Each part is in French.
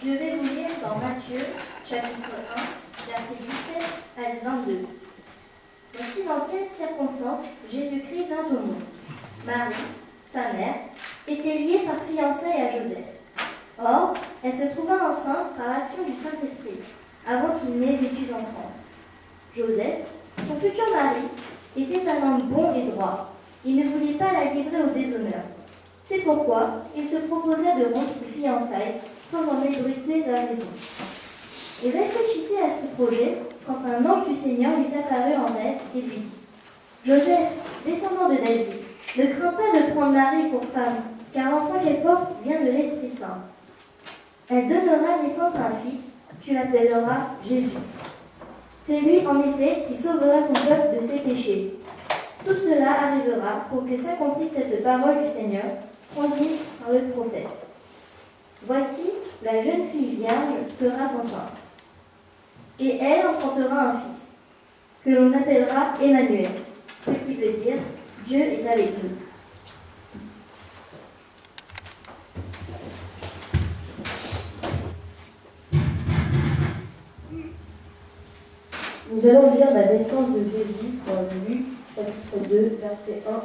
Je vais vous lire dans Matthieu, chapitre 1, versets 17 à 22. Voici dans quelles circonstances Jésus-Christ vint au monde. Marie, sa mère, était liée par fiançailles à Joseph. Or, elle se trouva enceinte par l'action du Saint-Esprit, avant qu'il n'ait vécu d'enfant. Joseph, son futur mari, était un homme bon et droit. Il ne voulait pas la livrer au déshonneur. C'est pourquoi il se proposa de rompre ses fiançailles sans en ébruiter la raison. Il réfléchissait à ce projet quand un ange du Seigneur lui apparut en rêve et lui dit : Joseph, descendant de David, ne crains pas de prendre Marie pour femme, car l'enfant qu'elle porte vient de l'Esprit Saint. Elle donnera naissance à un fils, tu l'appelleras Jésus. C'est lui, en effet, qui sauvera son peuple de ses péchés. Tout cela arrivera pour que s'accomplisse cette parole du Seigneur, transmise par le prophète. Voici, la jeune fille vierge sera enceinte, et elle enfantera un fils, que l'on appellera Emmanuel, ce qui veut dire Dieu est avec nous. Nous allons lire la naissance de Jésus dans Luc, chapitre 2, versets 1 à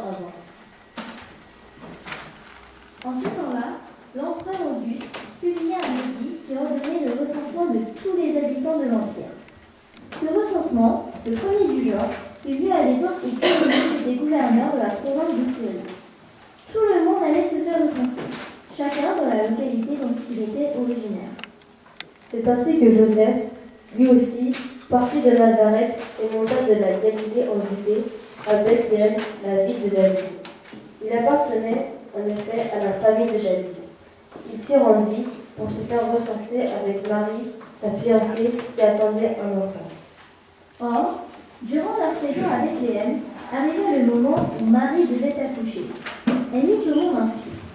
20. En ce temps-là, l'empereur Auguste publia un édit qui ordonnait le recensement de tous les habitants de l'Empire. Ce recensement, le premier du genre, eut lieu à l'époque où Quirinius était gouverneur de la province de Syrie. Tout le monde allait se faire recenser, chacun dans la localité dont il était originaire. C'est ainsi que Joseph, lui aussi, partit de Nazareth et monta de la Galilée en Judée, à Bethléem, la ville de David. Il appartenait en effet à la famille de David. Il s'y rendit pour se faire recenser avec Marie, sa fiancée, qui attendait un enfant. Or, durant leur séjour à Bethléem, arriva le moment où Marie devait accoucher. Elle mit au monde un fils,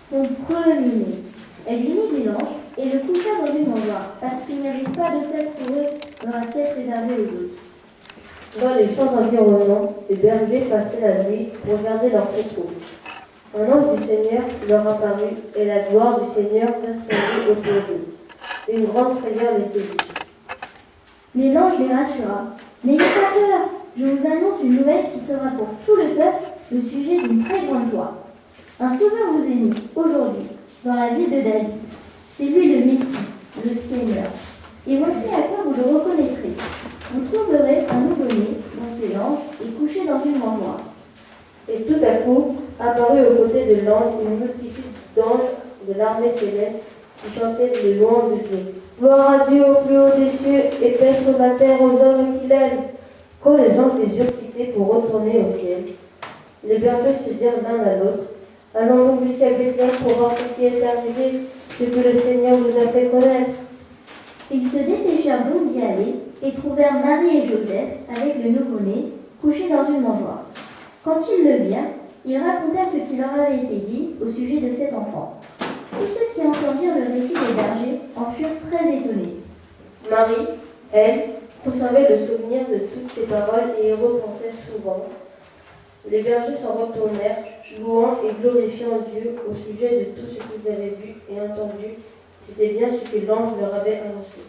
son premier-né. Elle lui mit des langes et le coucha dans une mangeoire, parce qu'il n'y avait pas de place pour eux dans la pièce réservée aux autres. Dans les champs environnants, les bergers passaient la nuit pour garder leurs troupeaux. Un ange du Seigneur leur apparut, et la gloire du Seigneur resplendit autour d'eux. Une grande frayeur les saisit. Mais l'ange les rassura. N'ayez pas peur, je vous annonce une nouvelle qui sera pour tout le peuple le sujet d'une très grande joie. Un sauveur vous est né, aujourd'hui, dans la ville de David. C'est lui le Messie, le Seigneur. Et voici à quoi vous le reconnaîtrez. Vous trouverez un nouveau-né dans ses langes et couché dans une mangeoire. Et tout à coup, apparut aux côtés de l'ange une multitude d'anges de l'armée céleste qui chantaient les louanges de Dieu. Gloire à Dieu au plus haut des cieux et paix sur la terre aux hommes qu'il aime. Quand les anges les eurent quittés pour retourner au ciel, les bergers se dirent l'un à l'autre : allons-nous jusqu'à Bethléem pour voir ce qui est arrivé, ce que le Seigneur nous a fait connaître. Ils se dépêchèrent donc d'y aller et trouvèrent Marie et Joseph avec le nouveau-né couchés dans une mangeoire. Quand ils le virent, ils racontèrent ce qui leur avait été dit au sujet de cet enfant. Tous ceux qui entendirent le récit des bergers en furent très étonnés. Marie, elle, conservait le souvenir de toutes ces paroles et y repensait souvent. Les bergers s'en retournèrent, louant et glorifiant Dieu au sujet de tout ce qu'ils avaient vu et entendu. C'était bien ce que l'ange leur avait annoncé.